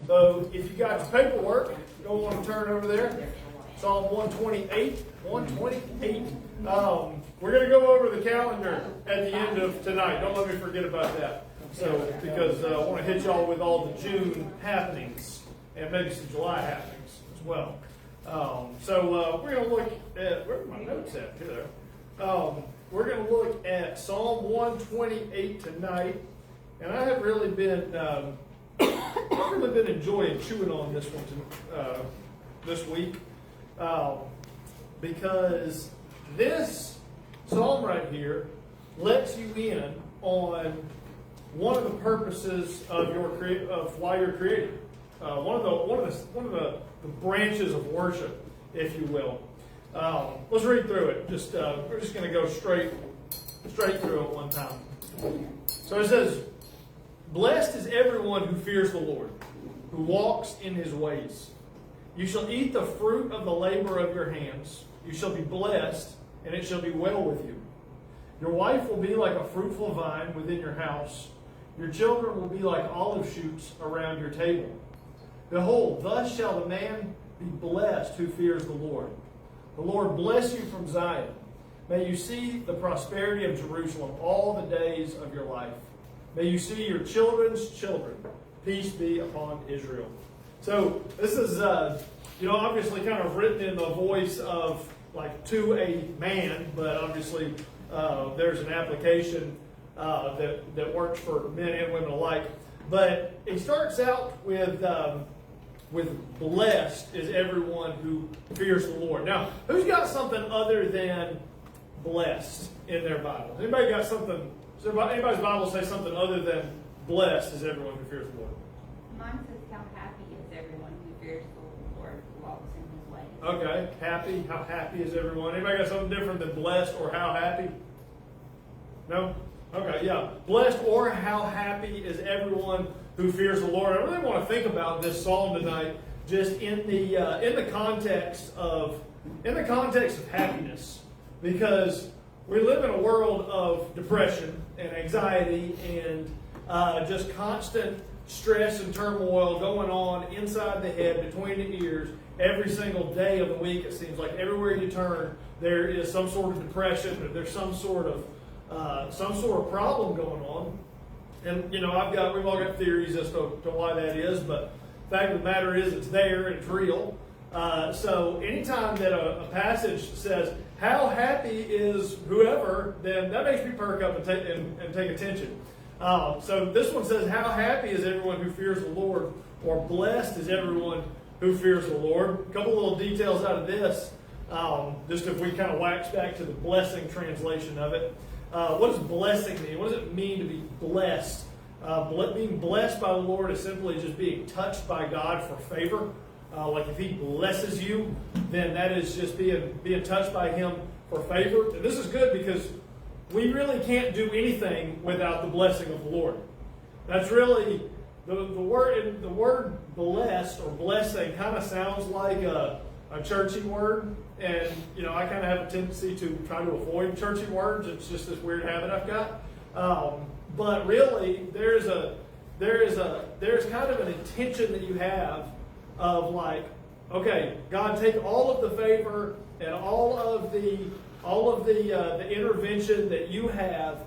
So if you got your paperwork, go want to turn over there. Psalm 128. 128. We're going to go over the calendar at the end of tonight. Don't let me forget about that. So, because I want to hit y'all with all the June happenings and maybe some July happenings as well. So we're going to look at, where are my notes at here? We're going to look at Psalm 128 tonight, and I have really been enjoying chewing on this one this week, because this psalm right here lets you in on one of the purposes of why you're created. One of the branches of worship, if you will. Let's read through it. We're just going to go straight through it one time. So it says, "Blessed is everyone who fears the Lord, who walks in his ways. You shall eat the fruit of the labor of your hands. You shall be blessed, and it shall be well with you. Your wife will be like a fruitful vine within your house. Your children will be like olive shoots around your table. Behold, thus shall the man be blessed who fears the Lord. The Lord bless you from Zion. May you see the prosperity of Jerusalem all the days of your life. May you see your children's children. Peace be upon Israel." So this is, obviously kind of written in the voice of, like, to a man, but obviously there's an application that works for men and women alike. But he starts out with blessed is everyone who fears the Lord. Now, who's got something other than blessed in their Bible? Anybody got something? Does anybody's Bible say something other than blessed is everyone who fears the Lord? Mine says, "How happy is everyone who fears the Lord, who walks in his ways." Okay, happy. How happy is everyone? Anybody got something different than blessed or how happy? No? Okay, yeah. Blessed or how happy is everyone who fears the Lord. I really want to think about this psalm tonight, just in the context of happiness, because we live in a world of depression and anxiety and just constant stress and turmoil going on inside the head, between the ears, every single day of the week. It seems like everywhere you turn, there is some sort of depression, or there's some sort of problem going on. And we've all got theories as to why that is, but the fact of the matter is it's there and it's real. So anytime that a passage says, "How happy is whoever," then that makes me perk up and take attention. So this one says, "How happy is everyone who fears the Lord," or "Blessed is everyone who fears the Lord." A couple little details out of this, just if we kind of wax back to the blessing translation of it. What does blessing mean? What does it mean to be blessed? Being blessed by the Lord is simply just being touched by God for favor. Like if He blesses you, then that is just being touched by Him for favor. And this is good because we really can't do anything without the blessing of the Lord. That's really the word. The word blessed or blessing kind of sounds like a churchy word, and I kind of have a tendency to try to avoid churchy words. It's just this weird habit I've got. But really, there's kind of an intention that you have of, like, okay, God, take all of the favor and all of the intervention that you have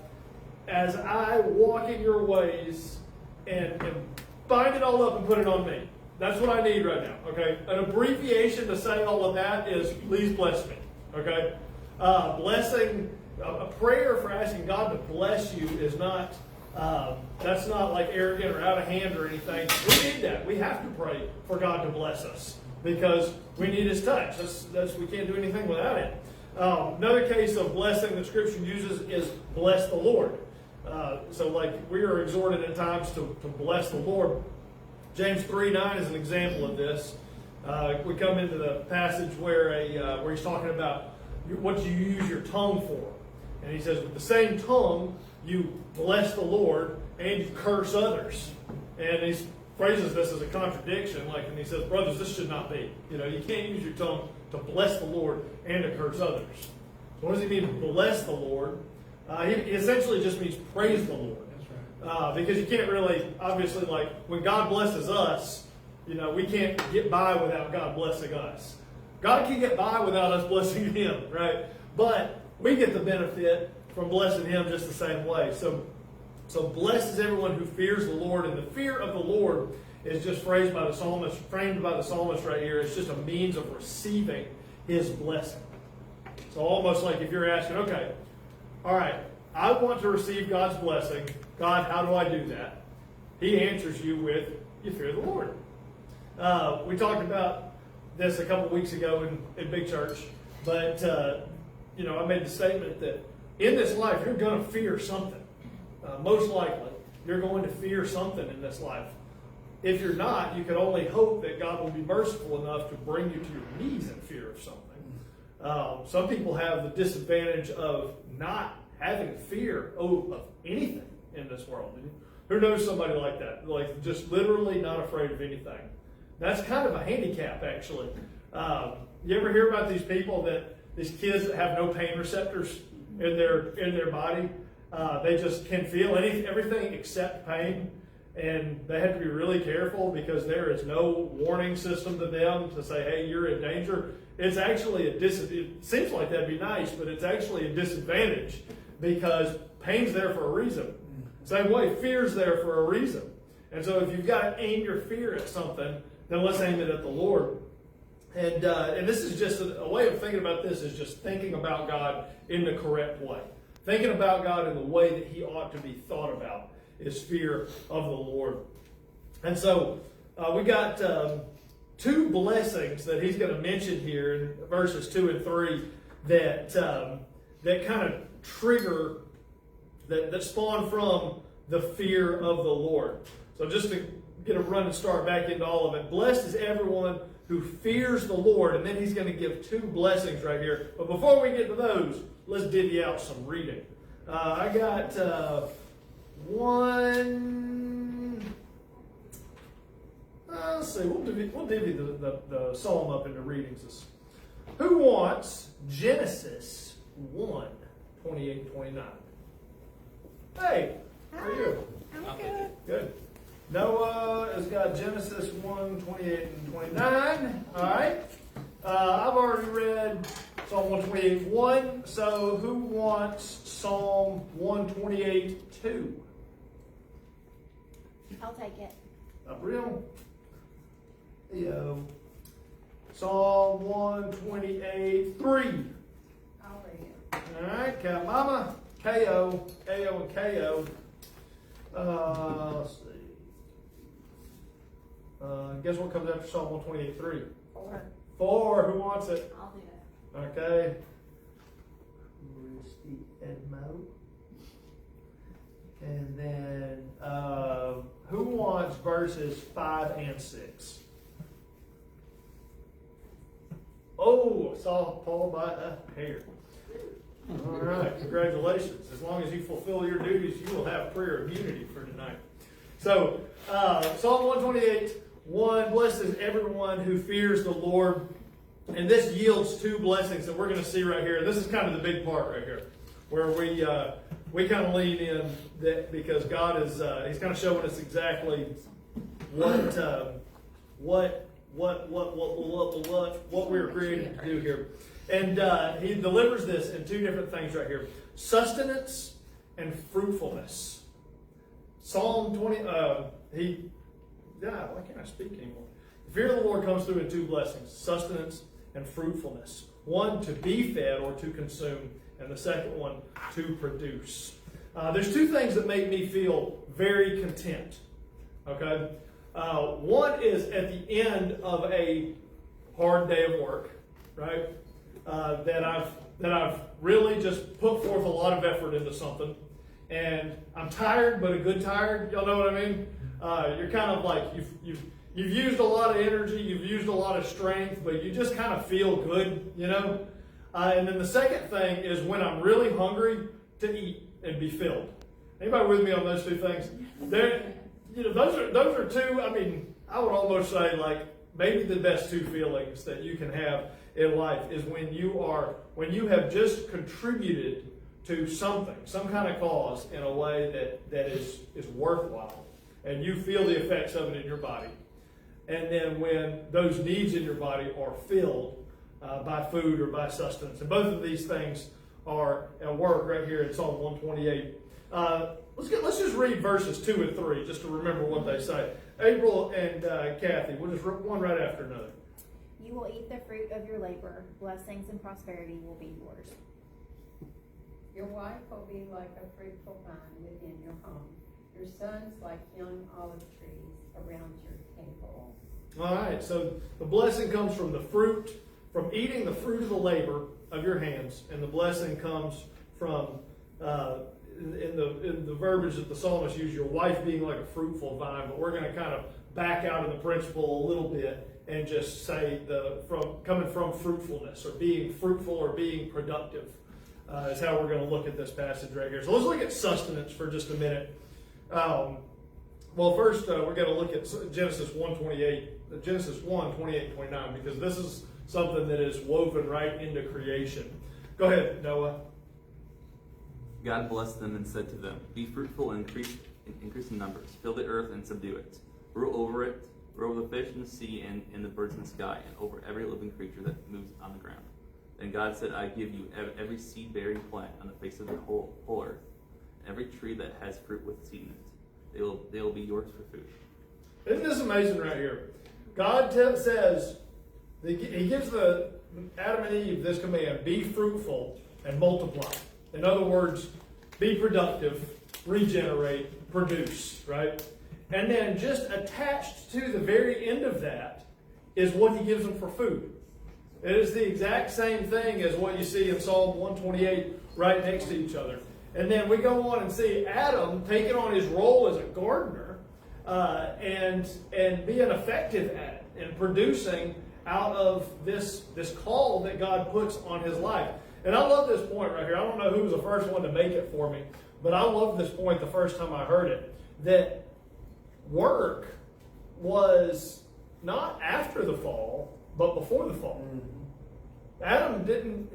as I walk in your ways and bind it all up and put it on me. That's what I need right now, okay? An abbreviation to say all of that is, please bless me, okay? Blessing, a prayer for asking God to bless you is not, that's not like arrogant or out of hand or anything. We need that. We have to pray for God to bless us because we need His touch. We can't do anything without it. Another case of blessing that Scripture uses is bless the Lord. So like we are exhorted at times to bless the Lord. James 3:9 is an example of this. We come into the passage where he's talking about what you use your tongue for. And he says, with the same tongue, you bless the Lord and you curse others. And he phrases this as a contradiction. And he says, brothers, this should not be. You can't use your tongue to bless the Lord and to curse others. So what does he mean, bless the Lord? He essentially just means praise the Lord. Because you can't really, obviously, like when God blesses us, You know, we can't get by without God blessing us. God can get by without us blessing Him, right? But we get the benefit from blessing Him just the same way. So blessed is everyone who fears the Lord, and the fear of the Lord is just framed by the psalmist right here. It's just a means of receiving His blessing. So almost like if you're asking, okay, all right, I want to receive God's blessing. God, how do I do that? He answers you with, you fear the Lord. We talked about this a couple weeks ago in Big Church, but I made the statement that in this life you're going to fear something. Most likely, you're going to fear something in this life. If you're not, you can only hope that God will be merciful enough to bring you to your knees in fear of something. Some people have the disadvantage of not having fear of anything in this world. Who knows somebody like that? Like just literally not afraid of anything. That's kind of a handicap, actually. You ever hear about these people these kids that have no pain receptors in their body? They just can feel everything except pain, and they have to be really careful because there is no warning system to them to say, hey, you're in danger. It's actually it seems like that'd be nice, but it's actually a disadvantage because pain's there for a reason. Same way, fear's there for a reason. And so if you've got to aim your fear at something, then let's aim it at the Lord. And this is just a way of thinking about this is just thinking about God in the correct way. Thinking about God in the way that He ought to be thought about is fear of the Lord. And so we got two blessings that He's going to mention here in verses 2 and 3 that kind of trigger, that spawn from the fear of the Lord. So just to get a running start back into all of it. Blessed is everyone who fears the Lord. And then He's going to give two blessings right here. But before we get to those, let's divvy out some reading. I got one. Let's see. We'll divvy the psalm up into readings. Who wants Genesis 1, 28 and 29? Hey, how are you? I'm good. Good. Noah has got Genesis 1, 28 and 29. All right. I've already read Psalm 128, 1. So who wants Psalm 128, 2? I'll take it. Up real. Theo. Psalm 128, 3. I'll read it. All right. Cat Mama. KO. KO and KO. Let's see. Guess what comes after Psalm 128, 3? 4. 4. Who wants it? I'll do it. Okay. Christy Edmo. And then, who wants verses 5 and 6? Oh, I saw Paul by a hair. All right, congratulations. As long as you fulfill your duties, you will have prayer immunity for tonight. So, Psalm 128, 1, blessed is everyone who fears the Lord. And this yields two blessings that we're going to see right here. This is kind of the big part right here, where we kind of lean in that because God is He's kind of showing us exactly what we were created to do here. And He delivers this in two different things right here: sustenance and fruitfulness. Psalm 20. Why can't I speak anymore? The fear of the Lord comes through in two blessings: sustenance and fruitfulness. One, to be fed or to consume, and the second one, to produce. There's two things that make me feel very content. Okay, one is at the end of a hard day of work, right? That I've really just put forth a lot of effort into something, and I'm tired, but a good tired. Y'all know what I mean? You're kind of like you've used a lot of energy, you've used a lot of strength, but you just kind of feel good, you know. And then the second thing is when I'm really hungry to eat and be filled. Anybody with me on those two things? Those are two. I mean, I would almost say like maybe the best two feelings that you can have in life is when you have just contributed to something, some kind of cause in a way that is worthwhile, and you feel the effects of it in your body. and then when those needs in your body are filled by food or by sustenance. And both of these things are at work right here in Psalm 128. Let's just read verses 2 and 3 just to remember what they say. April and Kathy, we'll just rip one right after another. You will eat the fruit of your labor. Blessings and prosperity will be yours. Your wife will be like a fruitful vine within your home. Your sons like young olive trees around your table. All right, so the blessing comes from the fruit, from eating the fruit of the labor of your hands, and the blessing comes from, in the verbiage that the psalmist used, your wife being like a fruitful vine, but we're going to kind of back out of the principle a little bit and just say coming from fruitfulness, or being fruitful, or being productive, is how we're going to look at this passage right here. So let's look at sustenance for just a minute. Well, first we're going to look at Genesis 1:28, Genesis 1:28-29, because this is something that is woven right into creation. Go ahead, Noah. God blessed them and said to them, "Be fruitful and increase in numbers. Fill the earth and subdue it. Rule over it. Rule over the fish in the sea and the birds in the sky, and over every living creature that moves on the ground." Then God said, "I give you every seed-bearing plant on the face of the whole earth, and every tree that has fruit with seed in it. They will be yours for food." Isn't this amazing right here? God says, He gives Adam and Eve this command: be fruitful and multiply. In other words, be productive, regenerate, produce, right? And then just attached to the very end of that is what He gives them for food. It is the exact same thing as what you see in Psalm 128 right next to each other. And then we go on and see Adam taking on his role as a gardener and being effective at it and producing out of this call that God puts on his life. And I love this point right here. I don't know who was the first one to make it for me, but I love this point the first time I heard it, that work was not after the fall, but before the fall. Adam didn't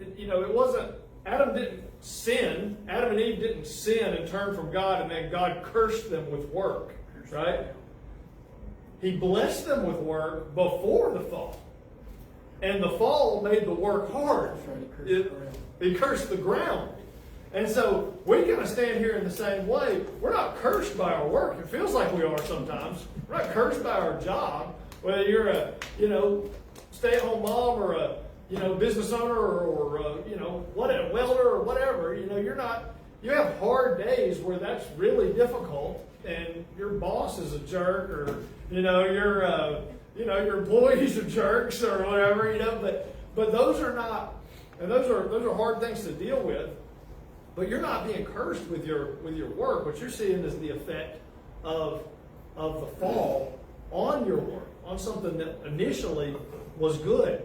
sin. Adam and Eve didn't sin and turn from God, and then God cursed them with work, right? He blessed them with work before the fall. And the fall made the work hard. He cursed the ground. And so we kind of stand here in the same way. We're not cursed by our work. It feels like we are sometimes. We're not cursed by our job. Whether you're a, stay-at-home mom or a, business owner or a welder or whatever, you have hard days where that's really difficult, and your boss is a jerk, or, your employees are jerks or whatever, but those are not, and those are hard things to deal with. But you're not being cursed with your work. What you're seeing is the effect of the fall on your work, on something that initially was good.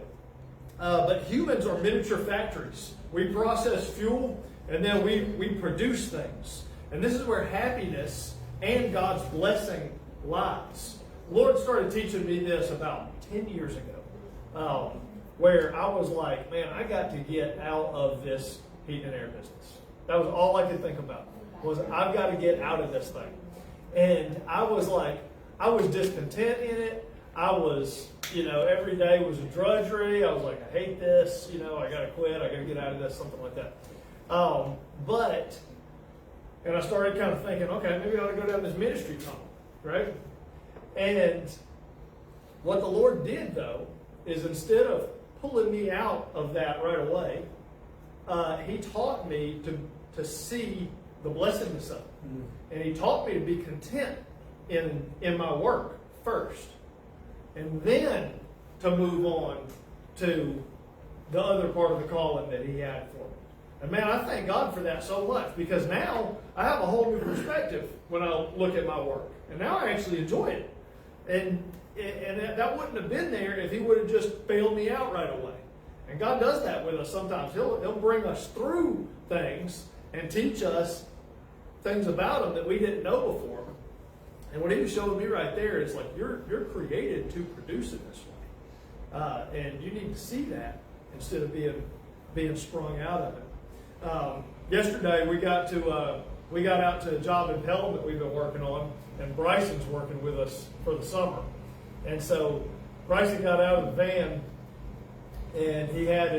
But humans are miniature factories. We process fuel, and then we produce things. And this is where happiness and God's blessing lies. The Lord started teaching me this about 10 years ago, where I was like, man, I got to get out of this heat and air business. That was all I could think about, was I've got to get out of this thing. And I was discontent in it. I was, every day was a drudgery. I was like, I hate this. I got to quit. I got to get out of this, something like that. And I started kind of thinking, okay, maybe I ought to go down this ministry tunnel, right? And what the Lord did, though, is instead of pulling me out of that right away, He taught me to see the blessedness of it. And He taught me to be content in my work first. And then to move on to the other part of the calling that He had for me. And man, I thank God for that so much, because now I have a whole new perspective when I look at my work. And now I actually enjoy it. And that wouldn't have been there if He would have just bailed me out right away. And God does that with us sometimes. He'll bring us through things and teach us things about Him that we didn't know before. And what He was showing me right there is like, you're created to produce in this way. And you need to see that instead of being sprung out of it. Yesterday we got out to a job in Pelham that we've been working on, and Bryson's working with us for the summer. And so Bryson got out of the van, and he had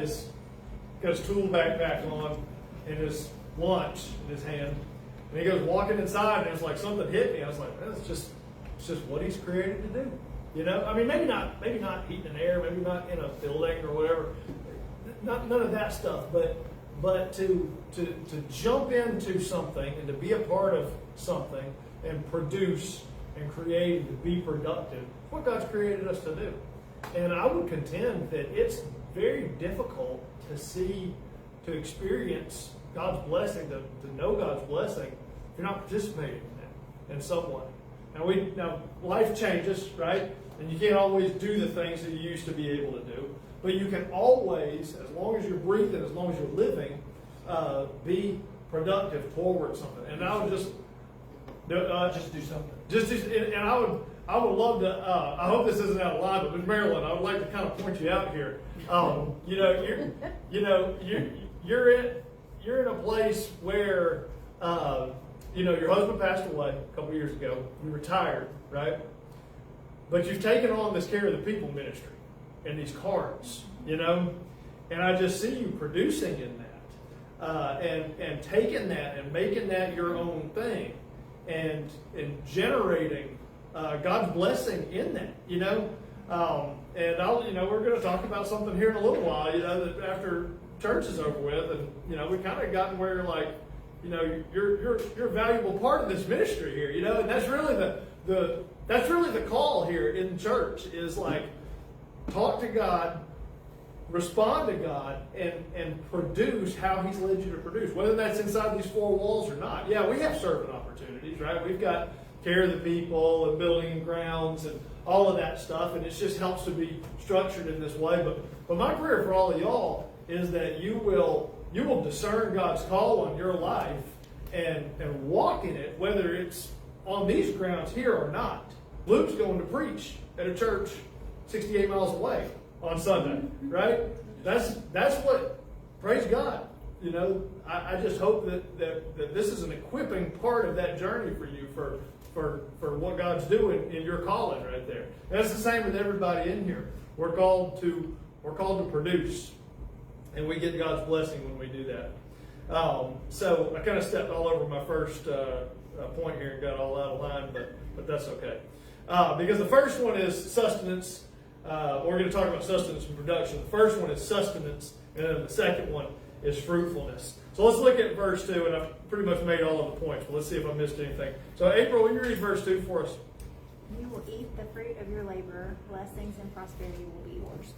got his tool backpack on and his lunch in his hand. And he goes walking inside, and it's like something hit me. I was like, it's just what he's created to do. You know, I mean, maybe not heat and air, maybe not in a building or whatever. None of that stuff, but to jump into something and to be a part of something and produce and create and to be productive, what God's created us to do. And I would contend that it's very difficult to experience God's blessing, to know God's blessing, if you're not participating in that in some way. Now life changes, right? And you can't always do the things that you used to be able to do. But you can always, as long as you're breathing, as long as you're living, be productive toward something. And I would just do something. And I would love to. I hope this isn't out of line, but Marilyn, I would like to kind of point you out here. You're in a place where your husband passed away a couple years ago. You retired, right? But you've taken on this care of the people ministry and these cards, and I just see you producing in that, and taking that and making that your own thing, and generating God's blessing in that, and we're going to talk about something here in a little while, that after church is over with, and we kind of gotten where you're a valuable part of this ministry here, and that's really the call here in church is like talk to God, respond to God, and produce how He's led you to produce, whether that's inside these four walls or not. Yeah, we have servant opportunities, right? We've got care of the people and building and grounds and all of that stuff, and it just helps to be structured in this way. But my prayer for all of y'all is that you will discern God's call on your life and walk in it, whether it's on these grounds here or not. Luke's going to preach at a church 68 miles away on Sunday, right? That's what, praise God. I just hope that this is an equipping part of that journey for you for what God's doing in your calling right there. And that's the same with everybody in here. We're called to produce, and we get God's blessing when we do that. So I kind of stepped all over my first point here and got all out of line, but that's okay. Because the first one is sustenance. We're going to talk about sustenance and production. The first one is sustenance, and then the second one is fruitfulness. So let's look at verse 2, and I've pretty much made all of the points, but let's see if I missed anything. So April, will you read verse 2 for us? You will eat the fruit of your labor. Blessings and prosperity will be yours.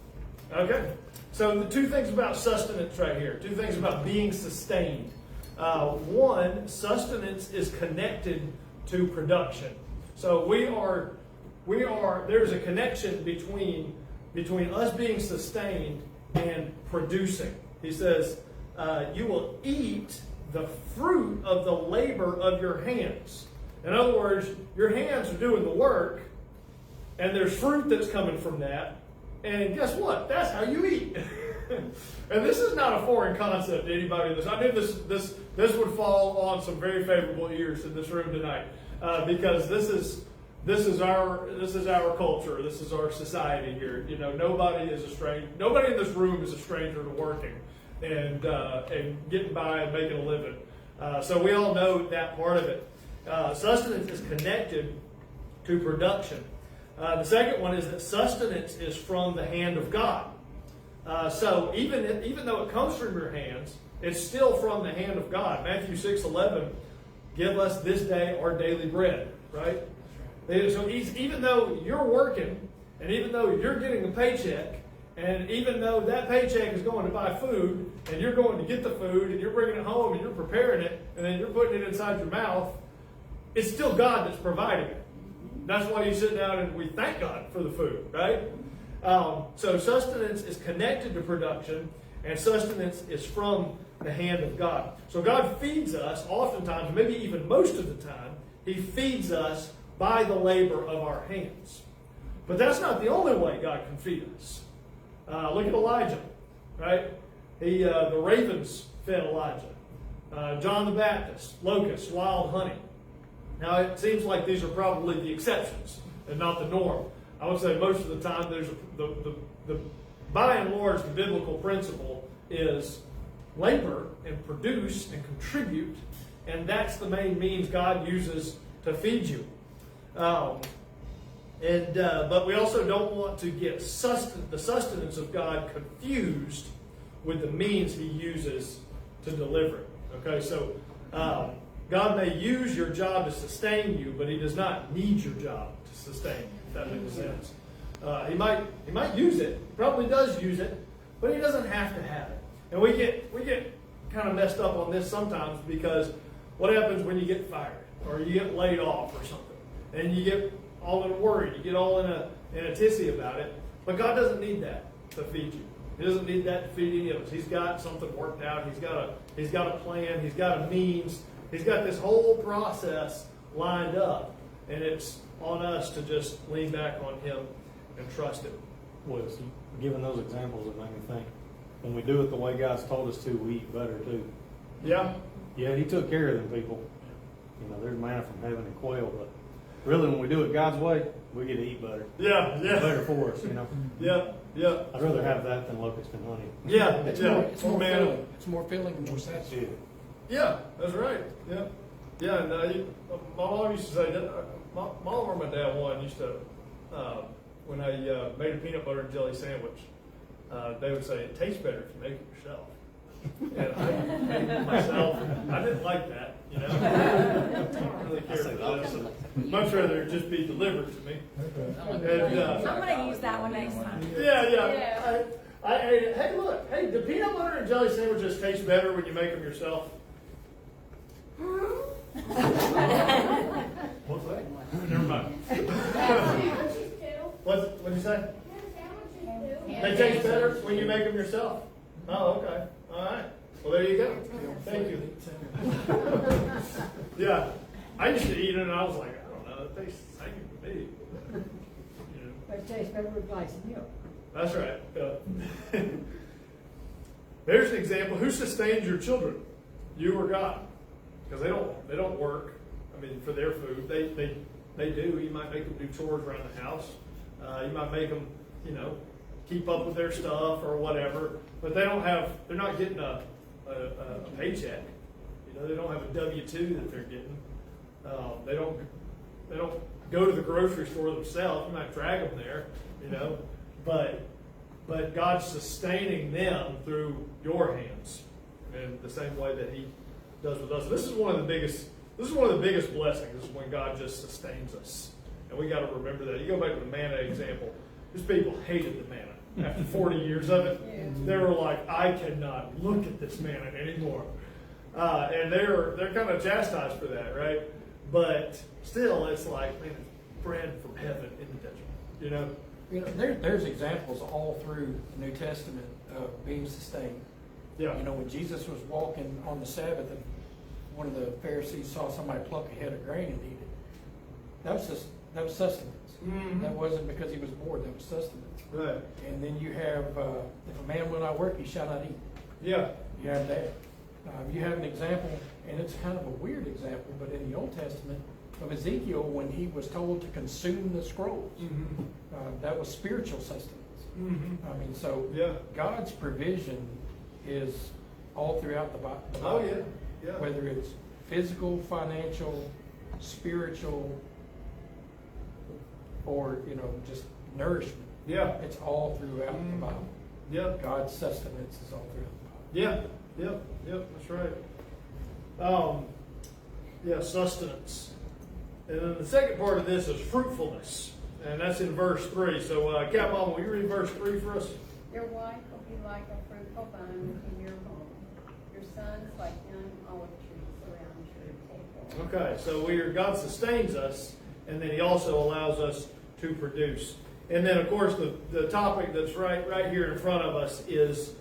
Okay. So the two things about sustenance right here, two things about being sustained. One, sustenance is connected to production. So there's a connection between us being sustained and producing. He says, you will eat the fruit of the labor of your hands. In other words, your hands are doing the work, and there's fruit that's coming from that. And guess what? That's how you eat. And this is not a foreign concept to anybody. I knew this would fall on some very favorable ears in this room tonight, because this is our culture. This is our society here. Nobody is a stranger. Nobody in this room is a stranger to working and getting by and making a living. So we all know that part of it. Sustenance is connected to production. The second one is that sustenance is from the hand of God. So even though it comes from your hands, it's still from the hand of God. Matthew 6:11, give us this day our daily bread, right? So even though you're working, and even though you're getting a paycheck, and even though that paycheck is going to buy food, and you're going to get the food, and you're bringing it home, and you're preparing it, and then you're putting it inside your mouth, it's still God that's providing it. That's why you sit down and we thank God for the food, right? So sustenance is connected to production, and sustenance is from the hand of God. So God feeds us oftentimes, maybe even most of the time, He feeds us by the labor of our hands. But that's not the only way God can feed us. Look at Elijah, right? The ravens fed Elijah. John the Baptist, locusts, wild honey. Now it seems like these are probably the exceptions and not the norm. I would say most of the time there's the by and large the biblical principle is labor and produce and contribute, and that's the main means God uses to feed you. But we also don't want to get the sustenance of God confused with the means He uses to deliver it. Okay, so God may use your job to sustain you, but He does not need your job to sustain you. If that makes sense. He might use it. Probably does use it, but He doesn't have to have it. And we get kind of messed up on this sometimes, because what happens when you get fired or you get laid off or something, and you get all in a worry, you get all in a tizzy about it. But God doesn't need that to feed you. He doesn't need that to feed any of us. He's got something worked out. He's got a plan. He's got a means. He's got this whole process lined up, and it's on us to just lean back on Him and trust Him. Well, given those examples, it made me think. When we do it the way God's told us to, we eat better too. Yeah. Yeah, He took care of them people. You know, there's manna from heaven and quail, but really, when we do it God's way, we get to eat better. Yeah. It's better for us, you know. Yeah. Yeah. I'd rather have that than locust and honey. Yeah. It's yeah. more filling. It's more filling and more Yeah. satisfying. Yeah, that's right. Yeah. Yeah, and my mom used to say, my mom or my dad, one, used to, when I made a peanut butter and jelly sandwich, they would say, it tastes better if you make it yourself. And I made it myself. I didn't like that, you know. I didn't really care for that. So much rather it just be delivered to me. And, I'm gonna use that one next time. yeah. Hey, look. Hey, do peanut butter and jelly sandwiches taste better when you make them yourself? What's that? Never mind. What'd you say? They taste better when you make them yourself. Oh, okay. All right. Well, there you go. Thank you. Yeah. I used to eat it and I was like, I don't know, it tastes the same to me. You know. But it tastes better with a glass of milk. That's right. Yeah. There's an example. Who sustains your children? You or God? Because they don't work. I mean, for their food, they do. You might make them do chores around the house. You might make them, you know, keep up with their stuff or whatever. But they're not getting a paycheck. You know, they don't have a W-2 that they're getting. They don't go to the grocery store themselves. You might drag them there, you know, but God's sustaining them through your hands in the same way that He does with us. This is one of the biggest blessings, is when God just sustains us, and we got to remember that. You go back to the manna example. These people hated the manna after 40 years of it. Yeah. They were like, I cannot look at this manna anymore, and they're kind of chastised for that, right? But still, it's like, man, it's bread from heaven in the desert, you know. You know, there's examples all through the New Testament of being sustained. Yeah. You know, when Jesus was walking on the Sabbath and one of the Pharisees saw somebody pluck a head of grain and eat it, that was sustenance. Mhm. That wasn't because he was bored, that was sustenance. Right. And then you have, if a man will not work, he shall not eat. Yeah. You have that. You have an example, and it's kind of a weird example, but in the Old Testament, of Ezekiel when he was told to consume the scrolls. Mm-hmm. That was spiritual sustenance. Mm-hmm. I mean, so Yeah. God's provision is all throughout the Bible. Oh yeah. Yeah. Whether it's physical, financial, spiritual, or, you know, just nourishment. Yeah. It's all throughout the Bible. Yeah. God's sustenance is all throughout the Bible. Yeah. Yep. Yep. That's right. Yeah. Sustenance. And then the second part of this is fruitfulness, and that's in verse 3. So, Cat Mom, will you read verse 3 for us? Your wife will be like a fruitful vine within your home. Your sons like young olive trees around your table. Okay, so God sustains us, and then He also allows us to produce. And then, of course, the topic that's right here in front of us is,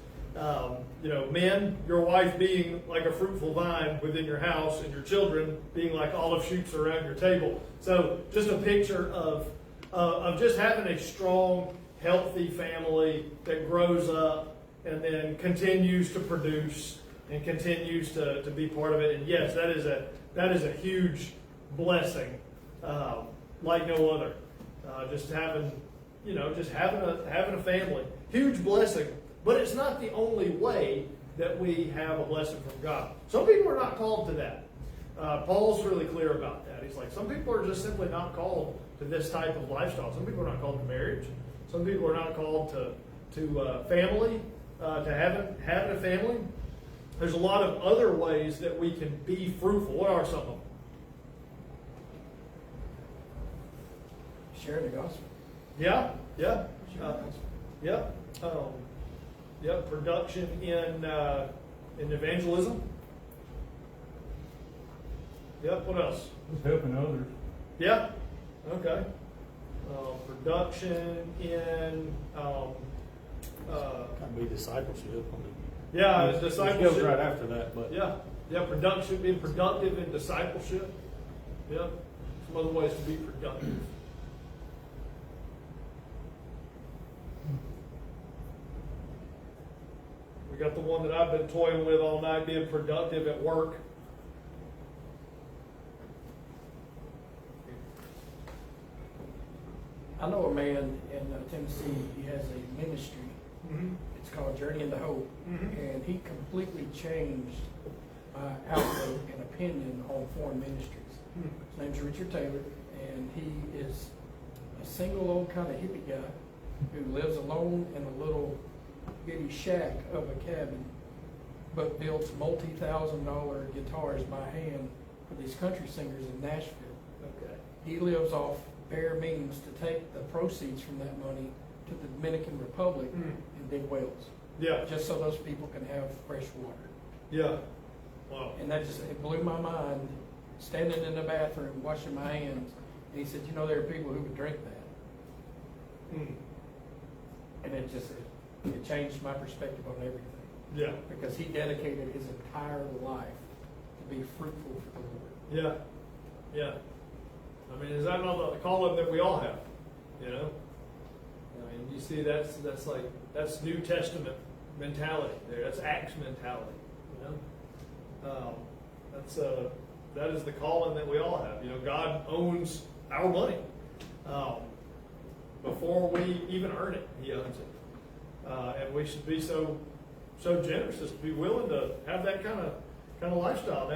you know, men, your wife being like a fruitful vine within your house, and your children being like olive shoots around your table. So, just a picture of just having a strong, healthy family that grows up and then continues to produce and continues to be part of it. And yes, that is a huge blessing, like no other. Just having just having a family, huge blessing. But it's not the only way that we have a blessing from God. Some people are not called to that. Paul's really clear about that. He's like, some people are just simply not called to this type of lifestyle. Some people are not called to marriage. Some people are not called to family, to having a family. There's a lot of other ways that we can be fruitful. What are some of them? Share the gospel. Yeah. Share the gospel. Production in evangelism. Yep. What else? Just helping others. Yeah. Okay. Production in Kind of be discipleship. It discipleship. goes right after that, but Production, being productive in discipleship. Yeah. Some other ways to be productive. We got the one that I've been toying with all night, being productive at work. I know a man in Tennessee, he has a ministry. Mm-hmm. It's called Journey into Hope. Mhm. And he completely changed my outlook and opinion on foreign ministries. His name's Richard Taylor, and he is a single old kind of hippie guy who lives alone in a little bitty shack of a cabin, but builds multi-$1,000 guitars by hand for these country singers in Nashville. Okay. He lives off bare means to take the proceeds from that money to the Dominican Republic Mm. and dig wells, Yeah. just so those people can have fresh water. Yeah. Wow. And that just, it blew my mind, standing in the bathroom, washing my hands. And he said, there are people who would drink that. Mm. And it changed my perspective on everything. Yeah. Because he dedicated his entire life to be fruitful for the Lord. Yeah. Yeah. I mean, is that not the calling that we all have? I mean, you see, that's New Testament mentality there. That's Acts mentality. That is the calling that we all have. God owns our money. Before we even earn it, He owns it, and we should be so generous as to be willing to have that kind of lifestyle.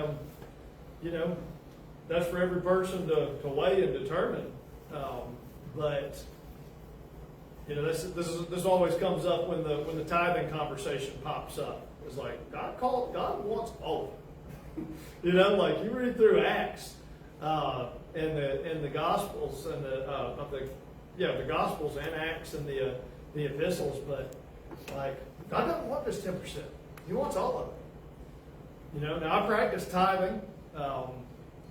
Now, that's for every person to weigh and determine. But this always comes up when the tithing conversation pops up. It's like God wants all of it. Like you read through Acts and the Gospels and the Gospels and Acts and the epistles, but like God doesn't want this 10%. He wants all of it. Now I practice tithing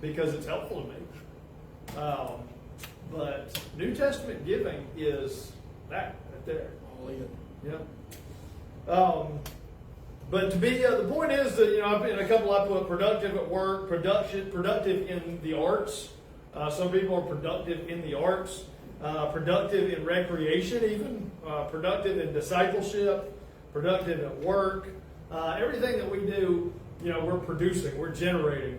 because it's helpful to me. But New Testament giving is that right there. All in. Yeah. But to be the point is that in a couple I put productive at work, productive in the arts. Some people are productive in the arts, productive in recreation, even productive in discipleship, productive at work. Everything that we do, we're producing, we're generating,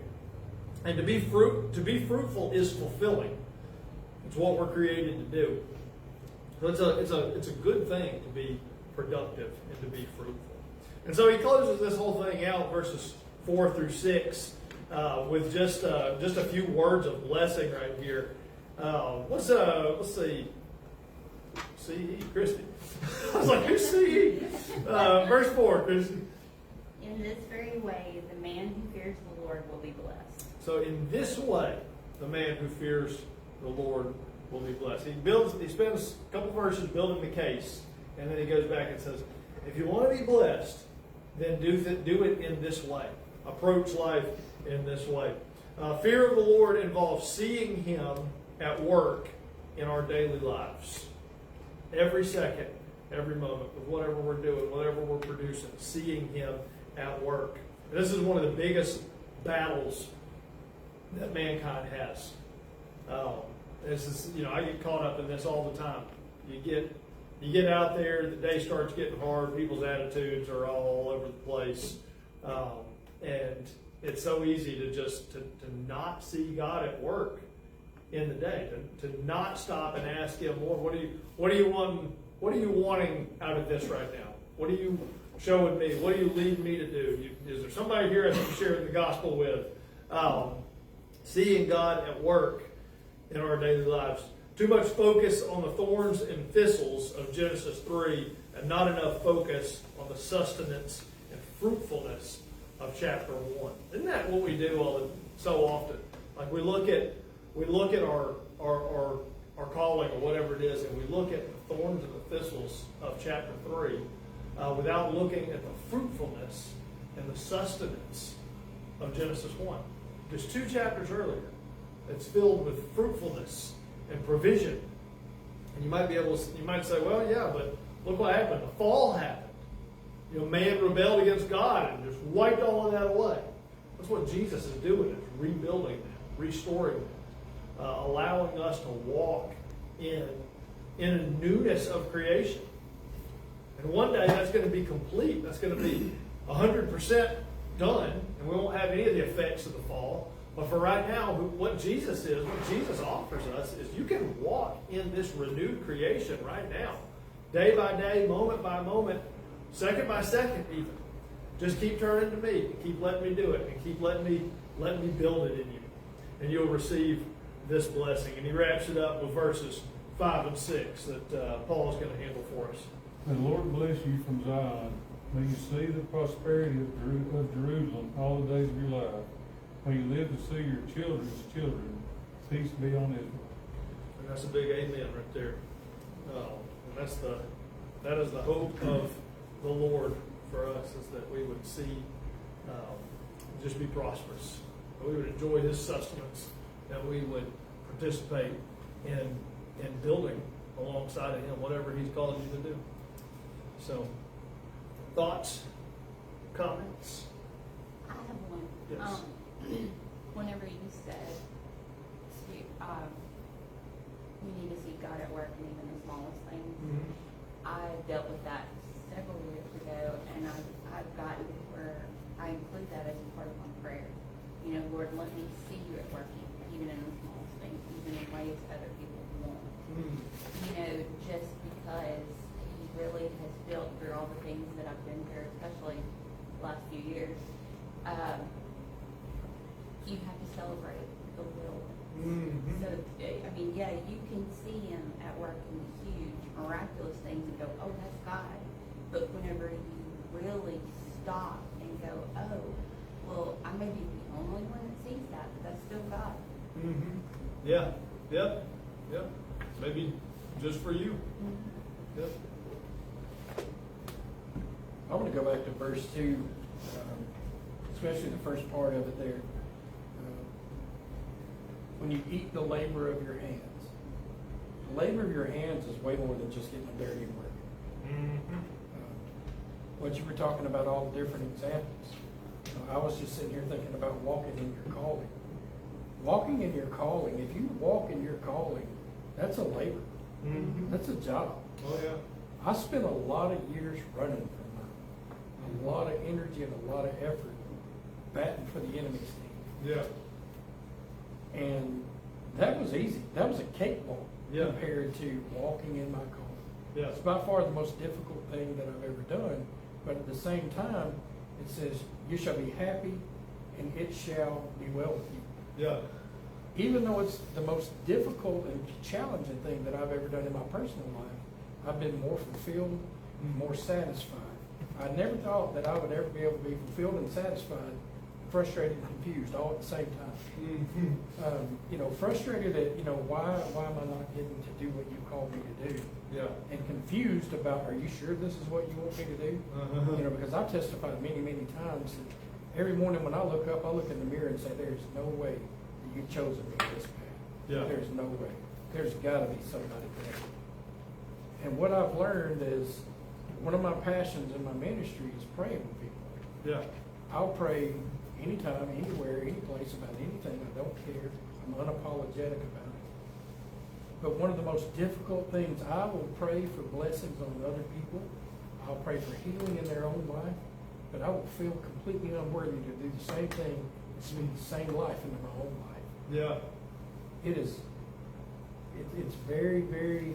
and to be fruitful is fulfilling. It's what we're created to do. So it's a good thing to be productive and to be fruitful. And so he closes this whole thing out, verses 4 through 6, with just a few words of blessing right here. Let's see. C.E. Christie. I was like, who's C.E.? Verse 4, Christie. In this very way, the man who fears the Lord will be blessed. So in this way, the man who fears the Lord will be blessed. He spends a couple verses building the case, and then he goes back and says, if you want to be blessed, then do it in this way. Approach life in this way. Fear of the Lord involves seeing Him at work in our daily lives. Every second, every moment of whatever we're doing, whatever we're producing, seeing Him at work. And this is one of the biggest battles that mankind has. I get caught up in this all the time. You get out there, the day starts getting hard, people's attitudes are all over the place, and it's so easy to not see God at work in the day. To not stop and ask Him, Lord, what are you wanting out of this right now? What are you showing me? What do you lead me to do? Is there somebody here I can share the gospel with? Seeing God at work in our daily lives. Too much focus on the thorns and thistles of Genesis 3 and not enough focus on the sustenance and fruitfulness of chapter 1. Isn't that what we do so often? Like we look at our calling or whatever it is, and we look at the thorns and the thistles of chapter 3 without looking at the fruitfulness and the sustenance of Genesis 1. Just 2 chapters earlier, it's filled with fruitfulness and provision. And you might say, well, yeah, but look what happened. The fall happened. Man rebelled against God and just wiped all of that away. That's what Jesus is doing, is rebuilding that, restoring that, allowing us to walk in a newness of creation. And one day that's going to be complete. That's going to be 100% done, and we won't have any of the effects of the fall. But for right now, what Jesus offers us is you can walk in this renewed creation right now. Day by day, moment by moment, second by second even. Just keep turning to me, and keep letting me do it, and keep letting me build it in you. And you'll receive this blessing. And he wraps it up with verses 5 and 6 that Paul is going to handle for us. The Lord bless you from Zion. May you see the prosperity of Jerusalem all the days of your life. May you live to see your children's children. Peace be on Israel. And that's a big amen right there. And that is the hope of the Lord for us, is that we would see, just be prosperous. That we would enjoy His sustenance. That we would participate in building alongside of Him, whatever He's called you to do. So, thoughts, comments? I have one. Yes. Whenever you said we need to see God at work in even the smallest things, Mm-hmm. I dealt with that several years ago, and I've gotten to where I include that as a part of my prayer. Lord, let me see you at work, even in the smallest things, even in ways other people won't. Mm-hmm. Just because He really has built through all the things that I've been through, especially the last few years. You have to celebrate the will. Mm-hmm. So, you can see Him at work in huge, miraculous things and go, oh, that's God. But whenever you really stop and go, oh, well, I may be the only one that sees that, but that's still God. Mm-hmm. Yeah. Yep. Maybe just for you. Mm-hmm. Yep. I want to go back to verse 2, especially the first part of it there. When you eat the labor of your hands. The labor of your hands is way more than just getting dirty and working. Mm-hmm. What you were talking about, all the different examples. I was just sitting here thinking about walking in your calling. Walking in your calling, if you walk in your calling, that's a labor. Mm-hmm. That's a job. Oh, yeah. I spent a lot of years running from mine. A lot of energy and a lot of effort batting for the enemy's team. Yeah. And that was easy. That was a cakewalk compared to walking in my calling. Yeah. It's by far the most difficult thing that I've ever done. But at the same time, it says, you shall be happy and it shall be well with you. Yeah. Even though it's the most difficult and challenging thing that I've ever done in my personal life, I've been more fulfilled, more satisfied. I never thought that I would ever be able to be fulfilled and satisfied, frustrated and confused all at the same time. Mm-hmm. Frustrated at, why am I not getting to do what you called me to do? Yeah. And confused about, are you sure this is what you want me to do? Uh-huh. Because I've testified many, many times that every morning when I look up, I look in the mirror and say, there's no way that you've chosen me this path. Yeah. There's no way. There's got to be somebody better. And what I've learned is one of my passions in my ministry is praying with people. Yeah. I'll pray anytime, anywhere, any place about anything. I don't care. I'm unapologetic about it. But one of the most difficult things, I will pray for blessings on other people. I'll pray for healing in their own life. But I will feel completely unworthy to do the same thing and speak the same life into my own life. Yeah. It is it's very, very,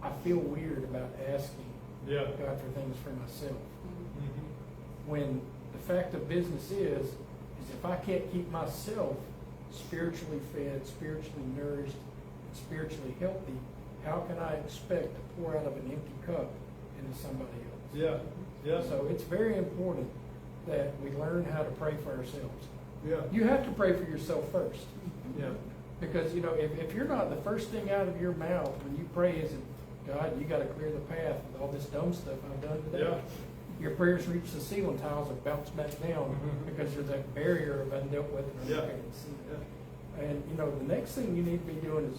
I feel weird about asking Yeah. God for things for myself. Mhm. When the fact of business is if I can't keep myself spiritually fed, spiritually nourished, and spiritually healthy, how can I expect to pour out of an empty cup into somebody else? Yeah. Yeah. So it's very important that we learn how to pray for ourselves. Yeah. You have to pray for yourself first. Yeah. Because, if you're not, the first thing out of your mouth when you pray is, God, you got to clear the path with all this dumb stuff I've done today. Yeah. Your prayers reach the ceiling tiles and bounce back down Mhm. because there's that barrier of undealt with and Yeah. unrepentant sin. Yeah. And, the next thing you need to be doing is,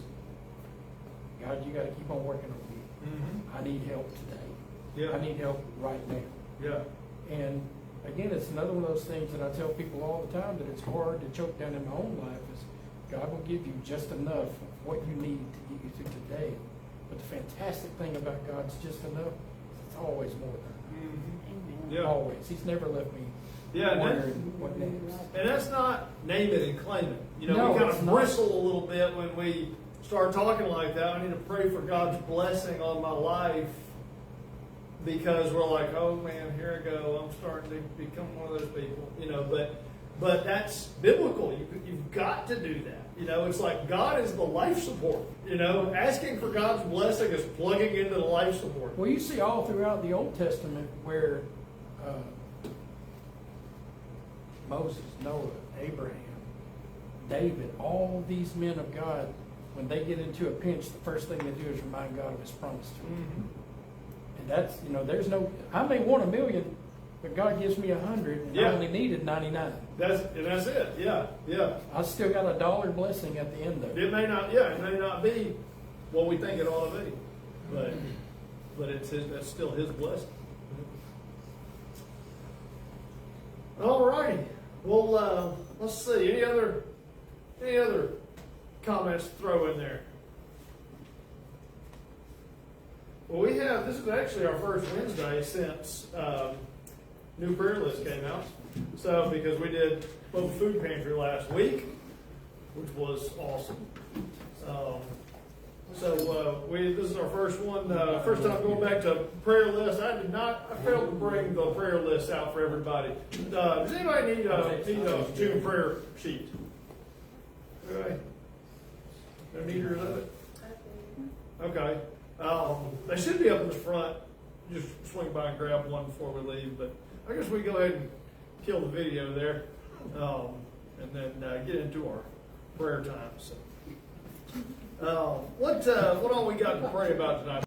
God, you got to keep on working on me. Mhm. I need help today. Yeah. I need help right now. Yeah. And again, it's another one of those things that I tell people all the time that it's hard to choke down in my own life is God will give you just enough of what you need to get you through today. But the fantastic thing about God's just enough, it's always more than Mhm. Amen. Yeah. always. He's never left me Yeah, and wondering what next. And that's not name it and claim it. No, we kind it's of not. bristle a little bit when we start talking like that. I need to pray for God's blessing on my life because we're like, oh man, here I go. I'm starting to become one of those people. But that's biblical. You've got to do that. It's like God is the life support. Asking for God's blessing is plugging into the life support. Well, you see all throughout the Old Testament where Moses, Noah, Abraham, David, all these men of God, when they get into a pinch, the first thing they do is remind God of His promise to them. Mhm. And that's, there's no, I may want 1,000,000, but God gives me 100, and Yeah. I only needed 99. That's it. Yeah, yeah. I still got a $1 blessing at the end of it. It may not be what we think it ought to be, but that's still His blessing. All righty. Well, let's see. Any other comments to throw in there? Well, this is actually our first Wednesday since new prayer list came out. So, because we did Both Food Pantry last week, which was awesome. This is our first one. First time going back to prayer list. I failed to bring the prayer list out for everybody. Does anybody need a June prayer sheet? Okay. No neither of it? Okay. They should be up in the front. Just swing by and grab one before we leave. But I guess we go ahead and kill the video there, and then get into our prayer time. So, what all we got to pray about tonight?